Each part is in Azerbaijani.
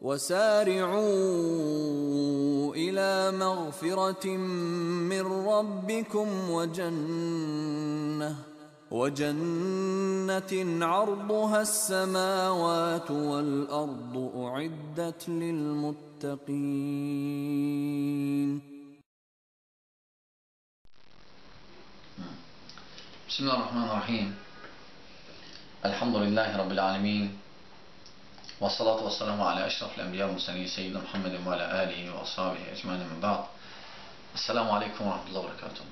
وسارعوا إلى مغفرة من ربكم وجنة عرضها السماوات والأرض أعدت للمتقين. بسم الله الرحمن الرحيم. الحمد لله رب العالمين. والصلاة والسلام على أشرف الأنبياء والمرسلين سيدنا محمد وعلى آله وأصحابه أجمعين من بعد. Esselamu Aleyküm ve Rahmetullahi ve Berekatuhu.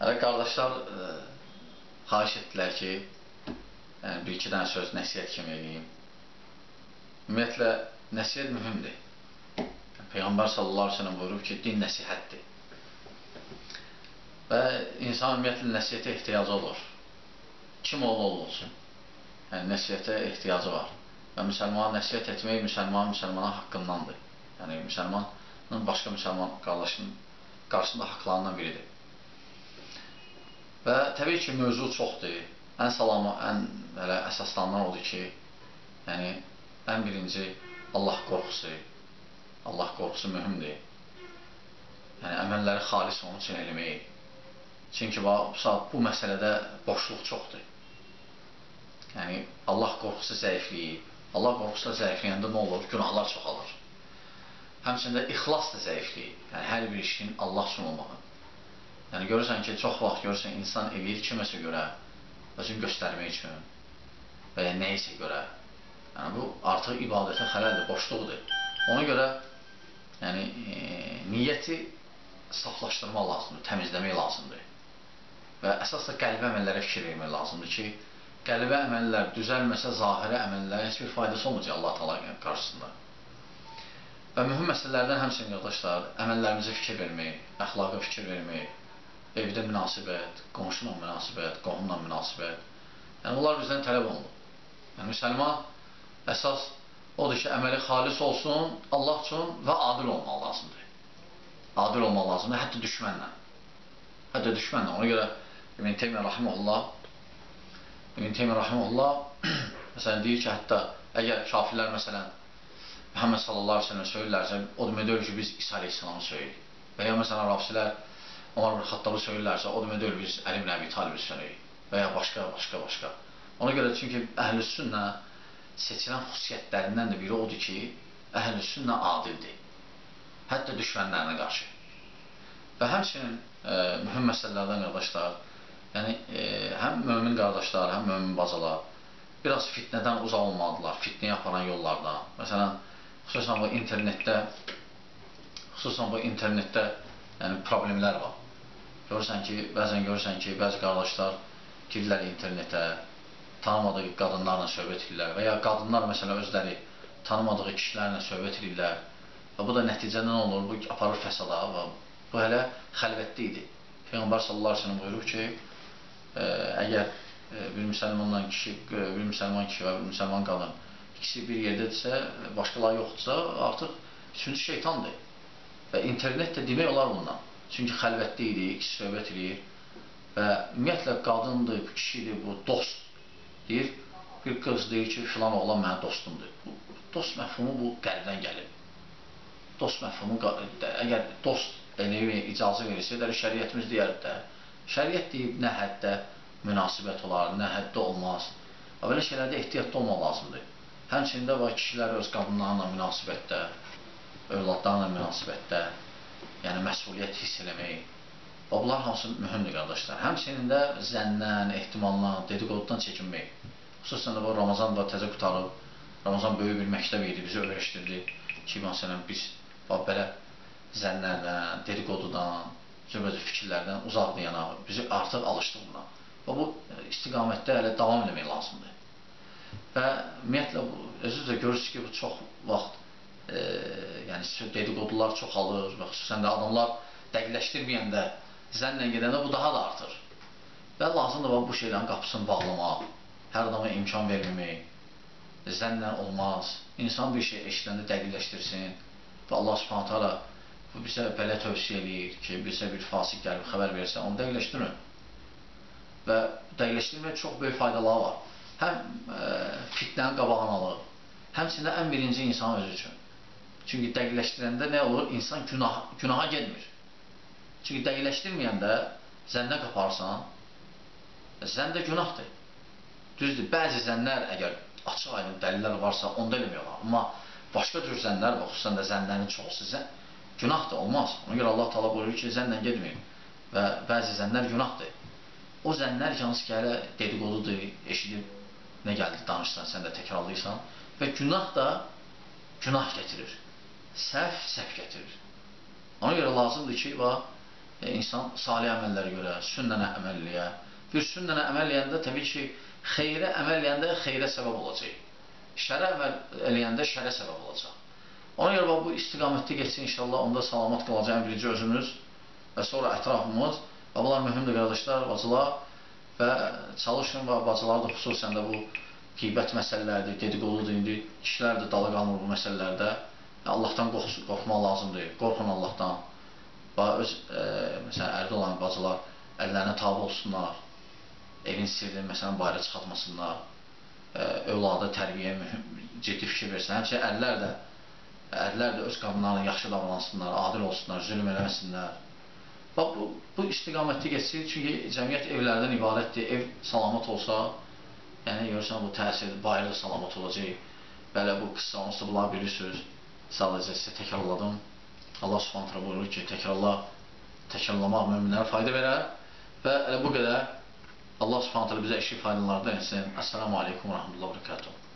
Evet kardeşler, xahiş etdilər ki, bir-iki dənə söz nəsiyyət kimi edeyim. Ümumiyyətlə, nəsiyyət mühümdür. Peyğəmbər sallallahu aleyhi ve sellem buyurub ki, din nəsihətdir. Və insan ümumiyyətlə nəsiyyətə ehtiyacı olur. Kim olsun. Yəni, nəsiyyətə ehtiyacı var. Və müsəlmana nəsiyyət etmək müsəlmana haqqındandır. Yəni, müsəlmanın başqa müsəlman qardaşının qarşısında haqlarından biridir. Və təbii ki, mövzu çoxdur. Ən əsaslanlar odur ki, yəni, ən birinci Allah qorxusu. Allah qorxusu mühümdür. Yəni, əməlləri xalis onun üçün eləmək. Çünki bu məsələdə boşluq çoxdur. Yəni, Allah qorxusu zəifləyib. Allah qorxusu da zəifləyəndə nə olur? Günahlar çoxalır. Həmçində ixlas da zəifləyib. Yəni, hər bir işin Allah üçün olmağı. Yəni, görürsən ki, çox vaxt görürsən, insan eləyir kiməsə görə, özünü göstərmək üçün və ya nəyisə görə. Yəni, bu artıq ibadətə xələldir, boşluqdur. Ona görə yəni, niyyəti saflaşdırmaq lazımdır, təmizləmək lazımdır. Və əsas da qəlbi əməllərə fikir vermək lazımdır ki, qəlbi əməllər düzəlməsə, zahirə əməllərə heç bir faydası olmayacaq Allah Taala qarşısında. Və mühüm məsələlərdən həmçinin qardaşlar, əməllərimizə fikir vermək, əxlaqa fikir vermək, evdə münasibət, qonşuyla münasibət, qohumla münasibət. Yəni, bunlar bizdən tələb olunur. Yəni, müsəlman əsas odur ki, əməli xalis olsun, Allah üçün və adil olmaq lazımdır. Adil olmaq lazımdır, hətta düşmənlə. Ona görə İbn Teymiyyə Rahimehullah məsələn deyir ki, hətta əgər kafirlər məsələn Muhammed sallallahu aleyhi ve sellem söylərsə, o demək deyil ki, biz İsa aleyhisselamı söyləyirik. Və ya məsələn Rafisilər Ömər ibn Xattabı söylərsə, o demək deyil biz Əli ibn Əbi Talibi söyləyirik. Və ya başqa. Ona görə çünki Əhl-i Sünnə seçilən xüsusiyyətlərindən də biri odur ki, Əhl-i Sünnə adildir. Hətta düşmənlərinə qarşı. Və həmçinin mühüm məsələlərdən qardaşlar, yəni həm mömin qardaşlar, həm mömin bacalar biraz fitnədən uzaq olmalıdırlar, fitnəyə aparan yollardan. Məsələn, xüsusən bu internetdə yəni, problemlər var. Bəzən görürsən ki, bəzi qardaşlar girirlər internetə, tanımadığı qadınlarla söhbət edirlər və ya qadınlar məsələn özləri tanımadığı kişilərlə söhbət edirlər və bu da nəticədə nə olur? Bu aparır fəsada və bu hələ xəlvətdə idi. Peyğəmbər sallallahu aleyhi ve sellem buyurub ki, əgər bir müsəlman kişi və bir müsəlman qadın ikisi bir yerdədirsə, başqaları yoxdursa, artıq üçüncü şeytandır. Və internet də demək olar bundan. Çünki xəlvətdə idi, ikisi söhbət edir və ümumiyyətlə qadındır, kişidir, bu dost deyir. Bir qız deyir ki, filan oğlan mənim dostumdur. Dost məfhumu bu qəlbdən gəlib. Dost məfhumu, əgər dost icazə verirsə, şəriətimiz deyər də, şəriət deyib nə həddə münasibət olar, nə həddə olmaz. Belə şeylərdə ehtiyatlı olmaq lazımdır. Həmçində var kişilər öz qadınlarla münasibətdə, övladlarla münasibətdə, yəni məsuliyyət hiss eləmək. Bunlar hamısı mühümdür qardaşlar. Həmçinin də zəndən, ehtimaldan, dedikodudan çəkinmək. Xüsusən də bu Ramazan da təzə qutarıb, Ramazan böyük bir məktəb idi, bizi öyrəşdirdi ki, məsələn, biz belə zənlərdən, dedikodudan, cürbəcə fikirlərdən uzaqdır yana, bizi artıq alışdıq buna. Və bu istiqamətdə hələ davam eləmək lazımdır. Və ümumiyyətlə, özünüz də görürsünüz ki, bu çox vaxt dedikodular çoxalır və xüsusən də adamlar dəqiqləşdirməyəndə, zənnlə gedəndə bu daha da artır. Və lazımdır bu şeylərin qapısını bağlamaq, hər adama imkan verməmək, zənnlə olmaz. İnsan bir şey eşidəndə dəqiqləşdirsin və Allah Subhanahu taala bizə belə tövsiyə eləyir ki, bizə bir fasik gəlib xəbər versə, onu dəqiqləşdirin. Və dəqiqləşdirmək çox böyük faydaları var. Həm fitnənin qabağını alır, Həmçində ən birinci insan özü üçün. Çünki dəqiqləşdirəndə nə olur? İnsan günaha getmir. Çünki dəqiqləşdirməyəndə zənnə qaparsan, zənn də günahdır. Düzdür, bəzi zənnlər əgər açıq aydın dəlillər varsa, onda eləmək olar. Amma başqa cür zənnlər var, xüsusən də zənnlərin çoxsu günah da olmaz. Ona görə Allah Taala buyurur ki, zənnlə getməyin və bəzi zənnlər günahdır. O zənnlər yalnız ki, hələ dedikodudur, eşidib nə gəldi danışsan, sən də təkrarlayırsan və günah da günah gətirir. Səhv gətirir. Ona görə lazımdır ki, insan salih əməllərə görə sünnənə əməl eləyə. Bir sünnənə əməl eləyəndə təbii ki, xeyrə əməl eləyəndə xeyrə səbəb olacaq. Şərə əməl eləyəndə şərə səbəb olacaq. Ona görə bu istiqamətdə geçsin inşallah, onda salamat qalacaq birinci özümüz və sonra ətrafımız. Və bunlar mühümdür qardaşlar, bacılar və çalışın bacılar da xüsusən də bu qeybət məsələlərdir, dedikodudur, indi kişilər də dala qalmır bu məsələlərdə. Allahdan qorxmaq lazımdır, qorxun Allahdan. Məsələn, ərdə olan bacılar əllərinə tabi olsunlar, evin sirrini məsələn bayra çıxartmasınlar, övlada tərbiyyəyə ciddi fikir versin. Həmçinin ərlər də öz qadınlarına yaxşı davransınlar, adil olsunlar, zülm eləməsinlər. Bu istiqamətdə geçsin, çünki cəmiyyət evlərdən ibarətdir, ev salamat olsa, yəni görürsən bu təsir, bayır da salamat olacaq. Belə bu qıssa, onsuz da bunları bilirsiniz, sadəcə sizə təkrarladım. Allah Subhanahu taala buyurur ki, təkrarlamaq möminlərə fayda verər və bu qədər Allah Subhanahu taala bizə eşit faydalardan etsin. Əssalamu aleykum və rəhmətullah və bərəkatuhu.